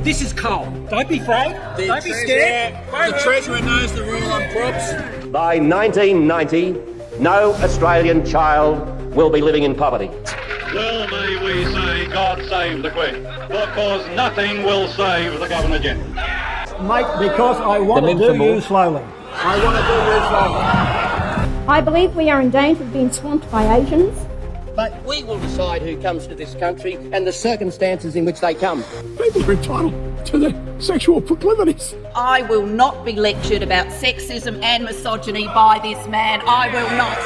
This is coal. Don't be afraid. Don't be scared. The Treasurer knows the rule on props. By 1990, no Australian child will be living in poverty. Well, may we say, God save the Queen, because nothing will save the Governor-General. Mate, because I want to do you slowly. I want to do this long. I believe we are in danger of being swamped by Asians. But we will decide who comes to this country and the circumstances in which they come. People are entitled to their sexual proclivities. I will not be lectured about sexism and misogyny by this man. I will not.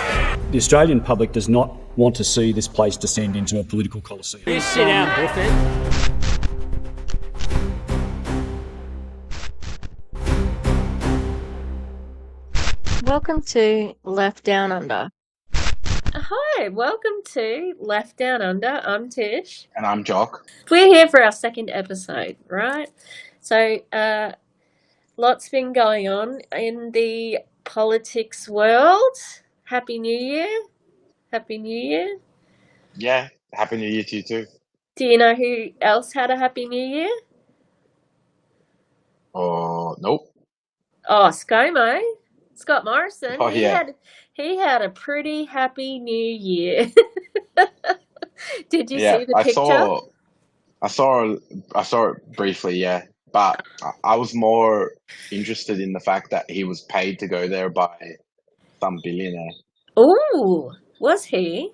The Australian public does not want to see this place descend into a political coliseum. You sit down, Buffett. Welcome to Left Down Under. Hi, welcome to Left Down Under. I'm Tish. And I'm Jock. We're here for our second episode, right? So, lots been going on in the politics world. Happy New Year. Happy New Year. Yeah, Happy New Year to you too. Do you know who else had a Happy New Year? Oh, nope. Oh, Scomo. Scott Morrison. Oh, yeah. He had a pretty happy New Year. Did you see the picture? I saw it briefly, yeah. But I was more interested in the fact that he was paid to go there by some billionaire. Ooh, was he?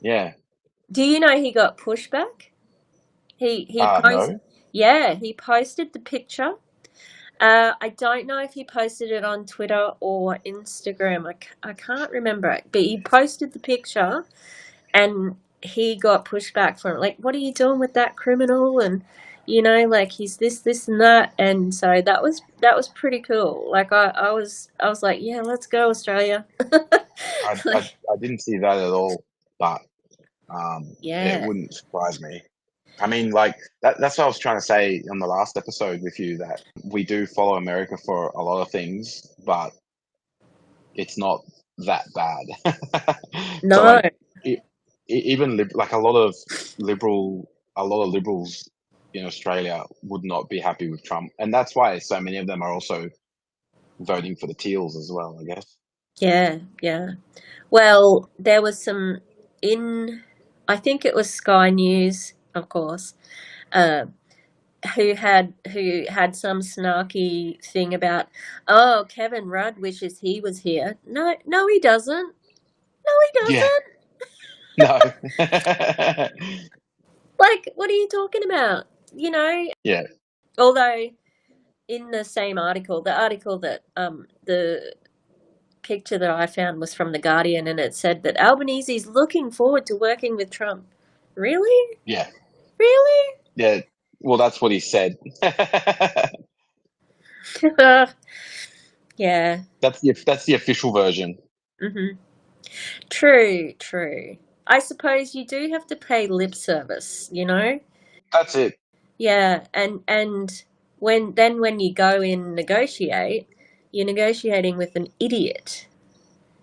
Yeah. Do you know he got pushback? No. Yeah, he posted the picture. I don't know if he posted it on Twitter or Instagram. I can't remember it, but he posted the picture and he got pushed back for it. Like, what are you doing with that criminal? And, you know, like, he's this and that. And so that was pretty cool. Like, I was like, yeah, let's go, Australia. I didn't see that at all, but yeah, it wouldn't surprise me. I mean, like, that's what I was trying to say on the last episode with you, that we do follow America for a lot of things, but it's not that bad. No. So, like, even like a lot of liberals in Australia would not be happy with Trump, and that's why so many of them are also voting for the Teals as well, I guess. Yeah. Well, there was some I think it was Sky News, of course, who had some snarky thing about, oh, Kevin Rudd wishes he was here. No, he doesn't. No, he doesn't. Yeah. No. Like, what are you talking about? You know? Yeah. Although, in the same article, the article that the picture that I found was from The Guardian, and it said that Albanese's looking forward to working with Trump. Really? Yeah. Really? Yeah. Well, that's what he said. Yeah. That's the official version. Mm-hmm. True. I suppose you do have to pay lip service, you know? That's it. Yeah, and when you go in negotiate, you're negotiating with an idiot.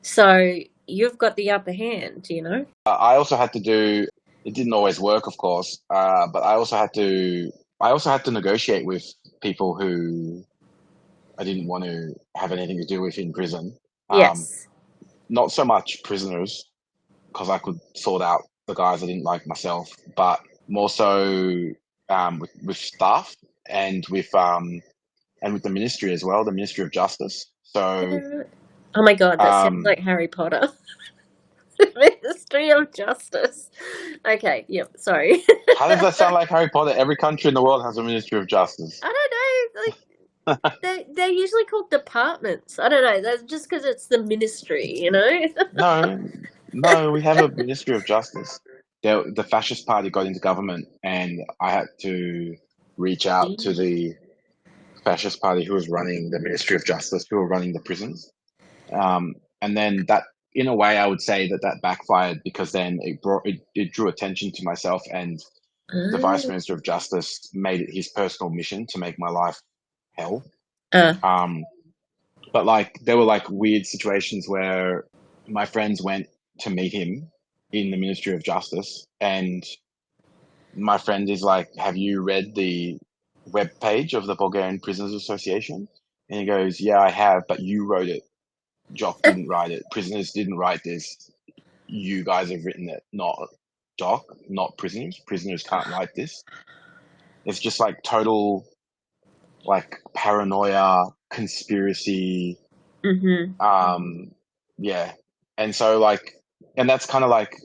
So you've got the upper hand, you know? I also had to do. It didn't always work, of course, but I also had to negotiate with people who I didn't want to have anything to do with in prison. Yes. Not so much prisoners, because I could sort out the guys I didn't like myself, but more so with staff and with the ministry as well, the Ministry of Justice. So. Oh my God, that sounds like Harry Potter. Ministry of Justice. Okay, yep, sorry. How does that sound like Harry Potter? Every country in the world has a Ministry of Justice. I don't know. Like, they're usually called departments. I don't know. That's just because it's the ministry, you know? No, we have a Ministry of Justice. The fascist party got into government, and I had to reach out to the fascist party who was running the Ministry of Justice, who were running the prisons. And then that, in a way, I would say that backfired, because then it drew attention to myself, and the Vice Minister of Justice made it his personal mission to make my life hell. But like, there were like weird situations where my friends went to meet him in the Ministry of Justice, and my friend is like, have you read the webpage of the Bulgarian Prisoners Association, and he goes, "Yeah, I have, but you wrote it. Jock didn't write it. Prisoners didn't write this. You guys have written it, not Jock, not prisoners. Prisoners can't write this." It's just like total, like, paranoia, conspiracy. Yeah, and so like, and that's kind of like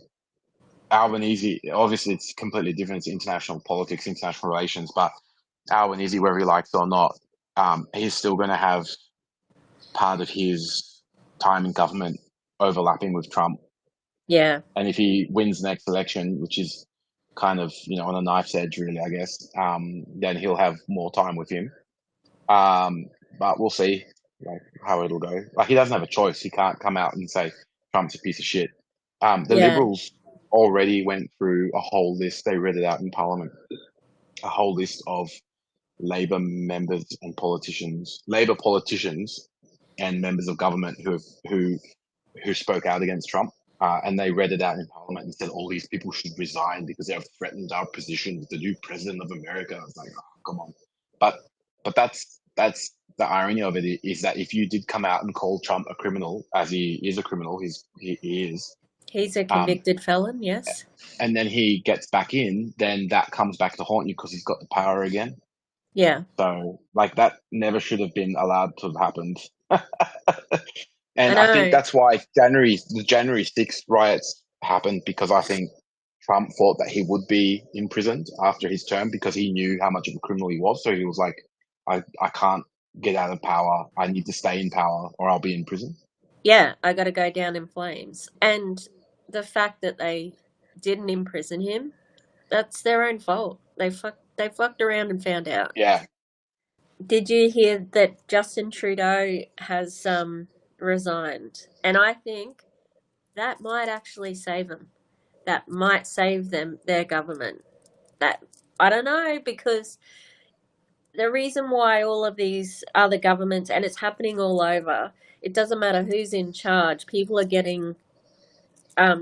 Albanese. Obviously, it's completely different. It's international politics, international relations, but Albanese, whether he likes it or not, he's still going to have part of his time in government overlapping with Trump. Yeah. And if he wins the next election, which is kind of, on a knife's edge, really, I guess, then he'll have more time with him. But we'll see, like, how it'll go. Like, he doesn't have a choice. He can't come out and say Trump's a piece of shit. The Liberals already went through a whole list. They read it out in Parliament. A whole list of Labor members and politicians, Labor politicians and members of government who spoke out against Trump. And they read it out in Parliament and said all these people should resign because they have threatened our position with the new president of America. It's like, oh, come on. But that's the irony of it, is that if you did come out and call Trump a criminal, as he is a criminal, he is. He's a convicted felon, yes. And then he gets back in, then that comes back to haunt you because he's got the power again. Yeah. So, like, that never should have been allowed to have happened. And I think that's why the January 6th riots happened, because I think Trump thought that he would be imprisoned after his term because he knew how much of a criminal he was. So he was like, I can't get out of power. I need to stay in power or I'll be in prison. Yeah, I got to go down in flames. And the fact that they didn't imprison him, that's their own fault. They fucked around and found out. Yeah. Did you hear that Justin Trudeau has resigned? And I think that might actually save them. That might save them, their government. That, I don't know, because the reason why all of these other governments, and it's happening all over, it doesn't matter who's in charge, people are getting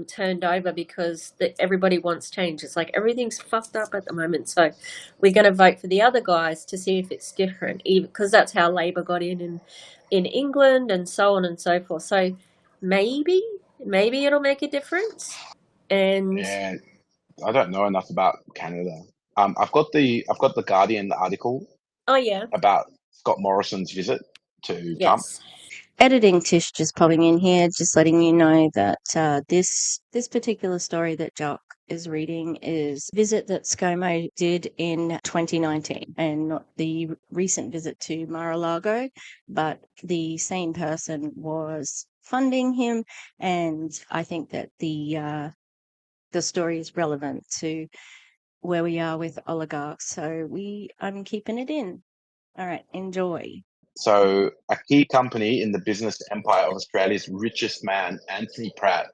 turned over because everybody wants change. It's like everything's fucked up at the moment, so we're going to vote for the other guys to see if it's different, because that's how Labor got in England and so on and so forth. So maybe it'll make a difference. And yeah, I don't know enough about Canada. I've got the Guardian article. Oh yeah, about Scott Morrison's visit to Trump. Editing Tish just popping in here, just letting you know that this particular story that Jock is reading is a visit that Scomo did in 2019, and not the recent visit to Mar-a-Lago, but the same person was funding him, and I think that the story is relevant to where we are with oligarchs, so I'm keeping it in. All right, enjoy. So, a key company in the business empire of Australia's richest man, Anthony Pratt,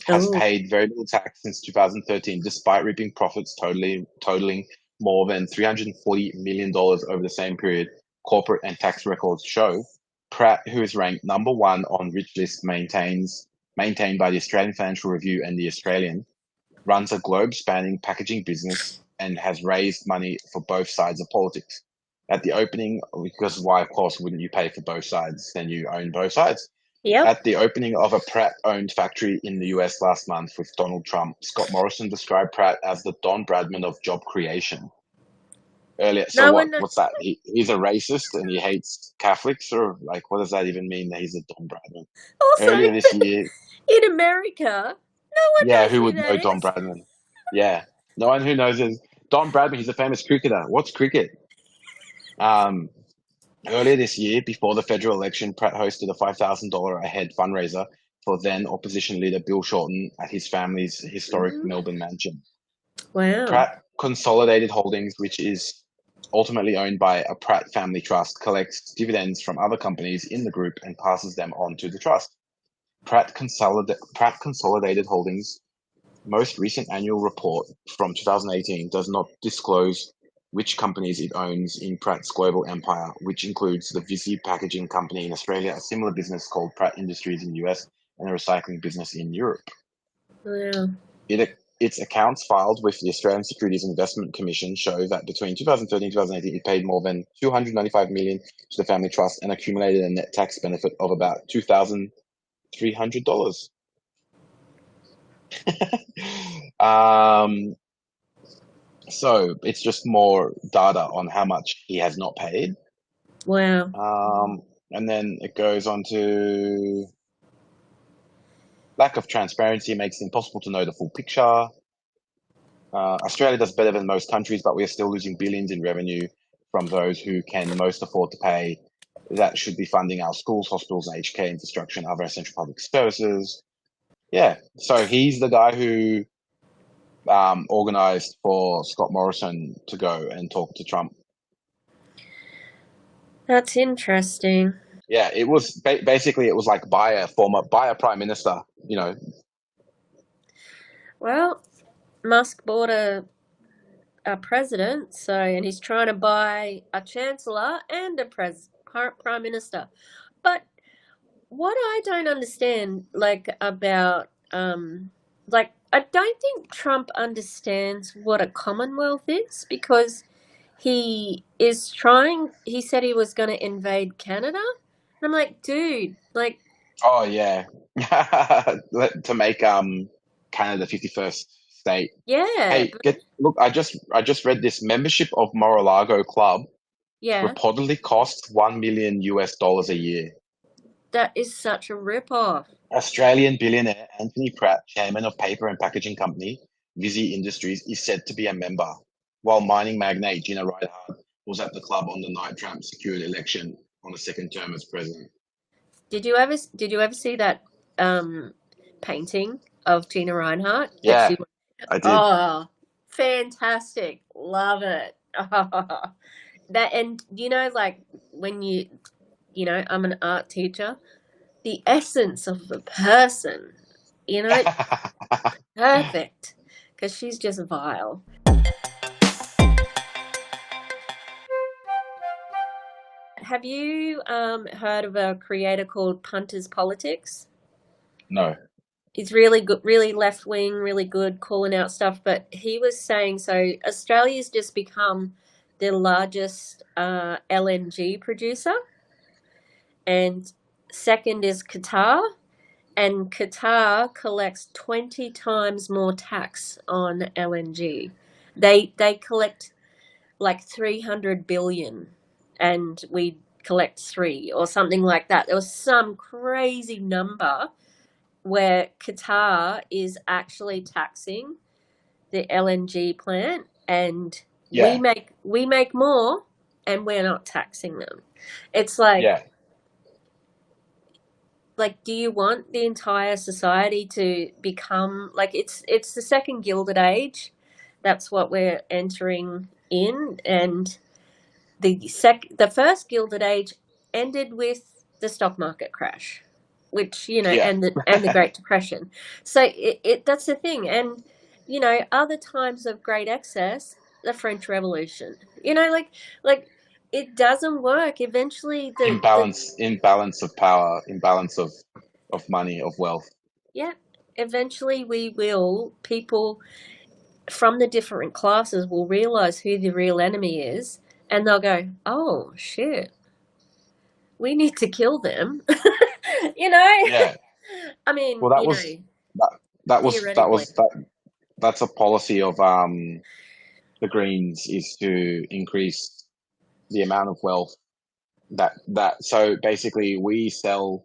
has paid very little tax since 2013, despite reaping profits totaling more than $340 million over the same period. Corporate and tax records show Pratt, who is ranked number one on rich list maintained by the Australian Financial Review and the Australian, runs a globe-spanning packaging business and has raised money for both sides of politics. At the opening, because why, of course, wouldn't you pay for both sides? Then you own both sides. Yep. At the opening of a Pratt-owned factory in the US last month with Donald Trump, Scott Morrison described Pratt as the Don Bradman of job creation. Earlier, so what's that? He's a racist and he hates Catholics, or like, what does that even mean that he's a Don Bradman? Also, earlier this year, in America, no one knows who would that know Don is. Bradman? Yeah, no one who knows is Don Bradman. He's a famous cricketer. What's cricket? Earlier this year, before the federal election, Pratt hosted a $5,000 a head fundraiser for then opposition leader Bill Shorten at his family's historic Melbourne mansion. Wow. Pratt Consolidated Holdings, which is ultimately owned by a Pratt family trust, collects dividends from other companies in the group and passes them on to the trust. Pratt Consolidated Holdings' most recent annual report from 2018 does not disclose which companies it owns in Pratt's global empire, which includes the Visy packaging company in Australia, a similar business called Pratt Industries in the US, and a recycling business in Europe. Wow. It its accounts filed with the Australian Securities and Investment Commission show that between 2013 and 2018, it paid more than $295 million to the family trust and accumulated a net tax benefit of about $2,300. So it's just more data on how much he has not paid. Wow. And then it goes on to lack of transparency makes it impossible to know the full picture. Australia does better than most countries, but we are still losing billions in revenue from those who can most afford to pay. That should be funding our schools, hospitals, and aged care infrastructure and other essential public services. Yeah, so he's the guy who organized for Scott Morrison to go and talk to Trump. That's interesting. Yeah, it was basically it was like by a prime minister, you know. Well, Musk bought a president, and he's trying to buy a chancellor and a prime minister. But what I don't understand, about, I don't think Trump understands what a commonwealth is, because he said he was going to invade Canada. And I'm like, dude, Oh yeah, to make Canada 51st state. yeah. Hey, look! I just read this membership of Mar-a-Lago Club Yeah. reportedly costs $1 million a year. That is such a rip-off. Australian billionaire Anthony Pratt, chairman of paper and packaging company Visy Industries, is said to be a member, while mining magnate Gina Rinehart was at the club on the night Trump secured election on a second term as president. Did you ever see that painting of Gina Rinehart? Yeah, I did. Oh, fantastic! Love it. That, and when I'm an art teacher, the essence of the person, perfect, because she's just vile. Have you heard of a creator called Punters Politics? No. He's really good, really left wing, really good, calling out stuff. But he was saying, so Australia's just become the largest LNG producer, and second is Qatar, and Qatar collects 20 times more tax on LNG. They collect like 300 billion, and we collect 3 or something like that. There was some crazy number where Qatar is actually taxing the LNG plant, and Yeah. we make more, and we're not taxing them. It's like, Yeah. do you want the entire society to become it's the second Gilded Age? That's what we're entering in, and the first Gilded Age ended with the stock market crash, which and the Great Depression. So that's the thing, and other times of great excess, the French Revolution. It doesn't work. Eventually, imbalance of power, imbalance of money, of wealth. Yeah, eventually people from the different classes will realize who the real enemy is, and they'll go, oh shit, we need to kill them. Yeah. I mean, well, that's a policy of the Greens, is to increase the amount of wealth so basically we sell.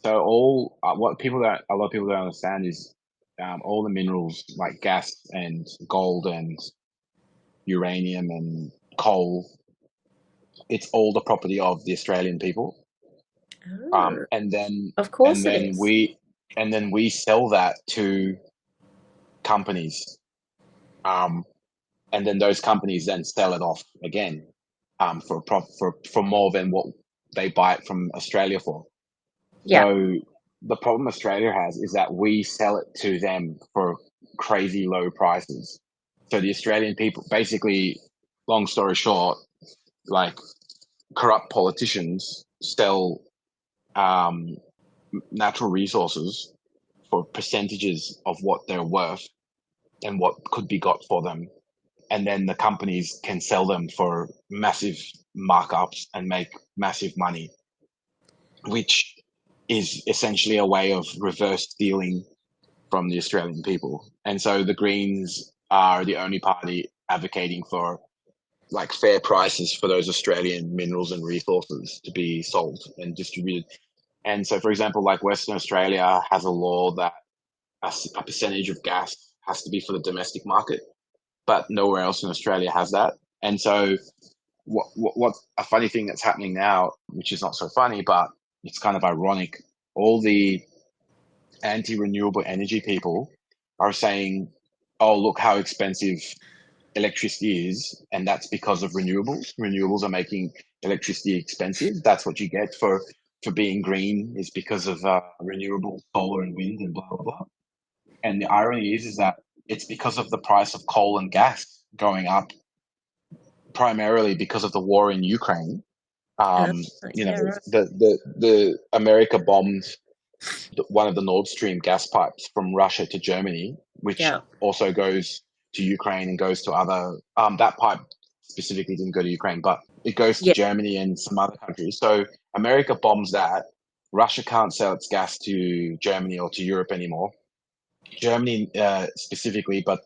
So all what a lot of people don't understand is all the minerals like gas and gold and uranium and coal. It's all the property of the Australian people. And then of course and then we sell that to companies, and then those companies then sell it off again for more than what they buy it from Australia for. Yeah. So the problem Australia has is that we sell it to them for crazy low prices. So the Australian people, basically, long story short, like corrupt politicians sell natural resources for percentages of what they're worth and what could be got for them. And then the companies can sell them for massive markups and make massive money, which is essentially a way of reverse stealing from the Australian people. And so the Greens are the only party advocating for like fair prices for those Australian minerals and resources to be sold and distributed. And so, for example, like Western Australia has a law that a percentage of gas has to be for the domestic market, but nowhere else in Australia has that. And so what's a funny thing that's happening now, which is not so funny, but it's kind of ironic, all the anti-renewable energy people are saying, oh, look how expensive electricity is, and that's because of renewables. Renewables are making electricity expensive. That's what you get for being green, is because of renewable solar and wind and blah, blah, blah. And the irony is that it's because of the price of coal and gas going up, primarily because of the war in Ukraine. The America bombed one of the Nord Stream gas pipes from Russia to Germany, which also goes to Ukraine and goes to other. That pipe specifically didn't go to Ukraine, but it goes to Germany and some other countries. So America bombs that. Russia can't sell its gas to Germany or to Europe anymore. Germany specifically, but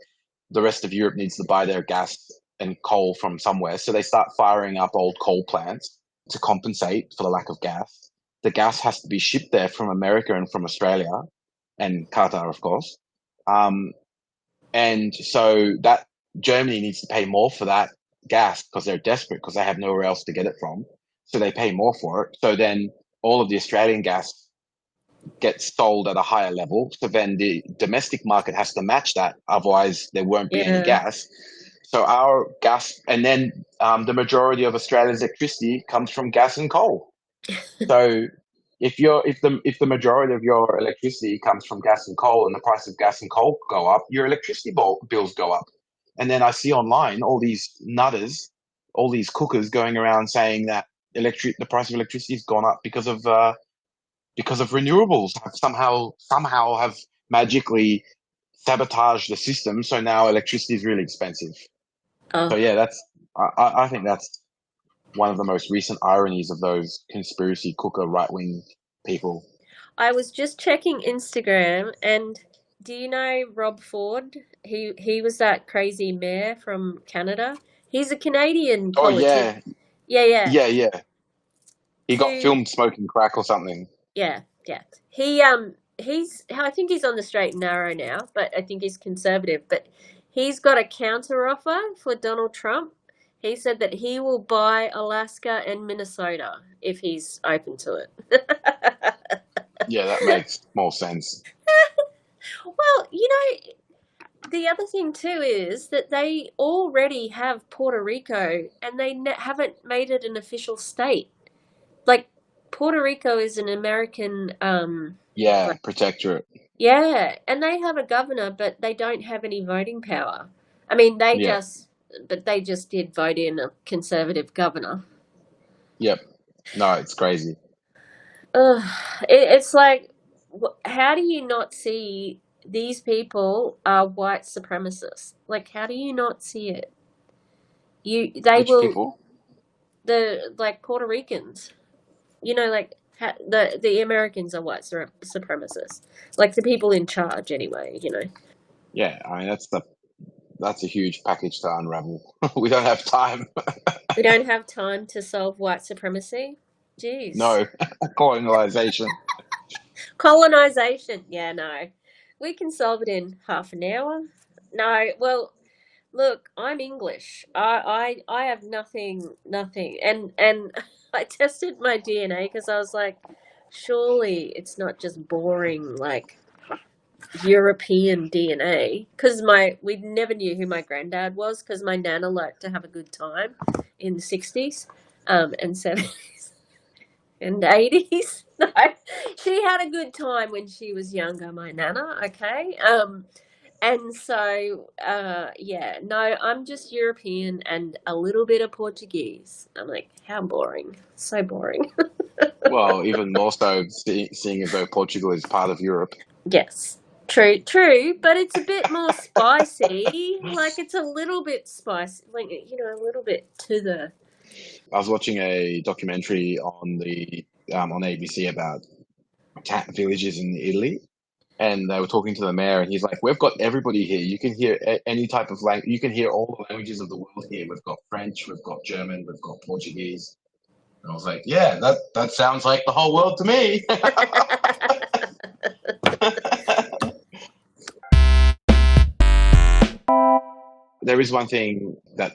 the rest of Europe needs to buy their gas and coal from somewhere. So they start firing up old coal plants to compensate for the lack of gas. The gas has to be shipped there from America and from Australia and Qatar, of course. And so that Germany needs to pay more for that gas because they're desperate, because they have nowhere else to get it from. So they pay more for it. So then all of the Australian gas gets sold at a higher level. So then the domestic market has to match that. Otherwise, there won't be any gas. So our gas, and then the majority of Australia's electricity comes from gas and coal. So if the majority of your electricity comes from gas and coal, and the price of gas and coal go up, your electricity bills go up. And then I see online all these nutters, all these cookers going around saying that the price of electricity has gone up because of renewables have somehow have magically sabotaged the system. So now electricity is really expensive. So yeah, I think that's one of the most recent ironies of those conspiracy cooker right-wing people. I was just checking Instagram, and do you know Rob Ford? He was that crazy mayor from Canada. He's a Canadian politician. Yeah. He got filmed smoking crack or something. Yeah. I think he's on the straight and narrow now, but I think he's conservative. But he's got a counter offer for Donald Trump. He said that he will buy Alaska and Minnesota if he's open to it. Yeah, that makes more sense. Well, the other thing too is that they already have Puerto Rico, and they haven't made it an official state. Like, Puerto Rico is an American protectorate. Yeah, and they have a governor, but they don't have any voting power. I mean, they just did vote in a conservative governor. Yep. No, it's crazy. It's like, how do you not see these people are white supremacists? Like, how do you not see it? People? Like Puerto Ricans, the Americans are white supremacists, like the people in charge anyway. Yeah, I mean that's a huge package to unravel. We don't have time. We don't have time to solve white supremacy. Jeez. No, colonization. Colonization. Yeah, no. We can solve it in half an hour. No, well, look, I'm English. I have nothing, and I tested my DNA because I was like, surely it's not just boring like European DNA, because we never knew who my granddad was, because my nana liked to have a good time in the 60s and 70s and 80s. No, she had a good time when she was younger, my nana. Okay. And so no, I'm just European and a little bit of Portuguese. I'm like, how boring. So boring. Well, even more so seeing as though Portugal is part of Europe. Yes. True, but it's a bit more spicy. Like, it's a little bit spicy, like, a little bit to the. I was watching a documentary on ABC about cat villages in Italy, and they were talking to the mayor, and he's like, "We've got everybody here. You can hear any type of language. You can hear all the languages of the world here. We've got French, we've got German, we've got Portuguese." And I was like, "Yeah, that sounds like the whole world to me." There is one thing that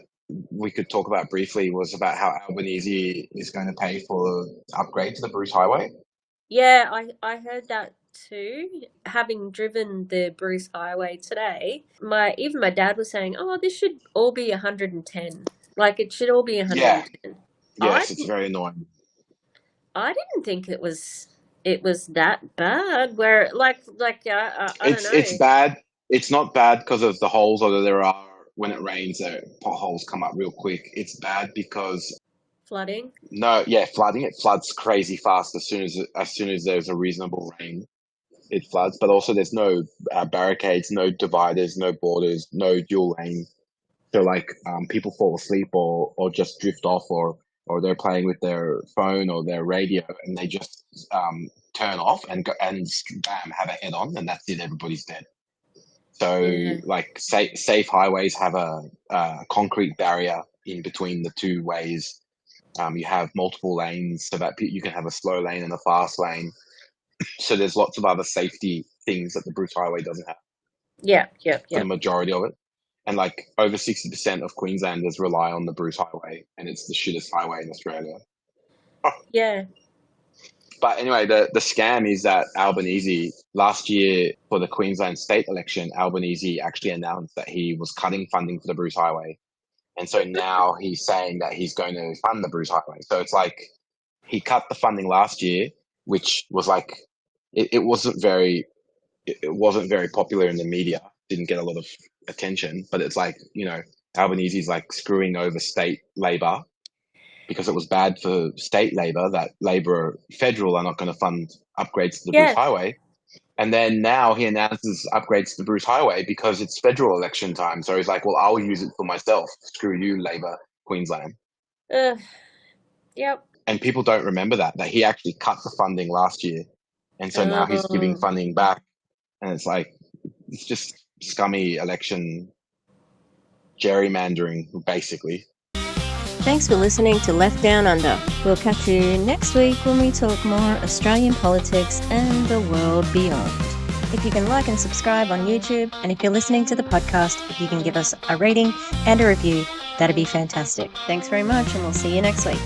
we could talk about briefly, was about how Albanese is going to pay for the upgrade to the Bruce Highway. Yeah, I heard that too. Having driven the Bruce Highway today, even my dad was saying, "Oh, this should all be 110. Like, it should all be 110." Yes, it's very annoying. I didn't think it was that bad. Where I don't know. It's bad. It's not bad because of the holes, although there are, when it rains, potholes come up real quick. It's bad because flooding. Flooding. It floods crazy fast as soon as there's a reasonable rain. It floods, but also there's no barricades, no dividers, no borders, no dual lane. So people fall asleep or just drift off, or they're playing with their phone or their radio, and they just turn off and go, and bam, have a head on, and that's it. Everybody's dead. So safe highways have a concrete barrier in between the two ways. You have multiple lanes so that you can have a slow lane and a fast lane. So there's lots of other safety things that the Bruce Highway doesn't have. Yeah. For the majority of it. And over 60% of Queenslanders rely on the Bruce Highway, and it's the shittest highway in Australia. Yeah. But anyway, the scam is that Albanese, last year for the Queensland state election, Albanese actually announced that he was cutting funding for the Bruce Highway. And so now he's saying that he's going to fund the Bruce Highway. So it's like he cut the funding last year, which was it wasn't very popular in the media, didn't get a lot of attention, but it's Albanese's screwing over state Labor because it was bad for state Labor that Labor federal are not going to fund upgrades to the Bruce Highway. And then now he announces upgrades to the Bruce Highway because it's federal election time. So he's like, well, I'll use it for myself. Screw you, Labor, Queensland. Yep. And people don't remember that he actually cut the funding last year. And so now he's giving funding back. And it's just scummy election gerrymandering, basically. Thanks for listening to Left Down Under. We'll catch you next week when we talk more Australian politics and the world beyond. If you can like and subscribe on YouTube, and if you're listening to the podcast, if you can give us a rating and a review, that'd be fantastic. Thanks very much, and we'll see you next week.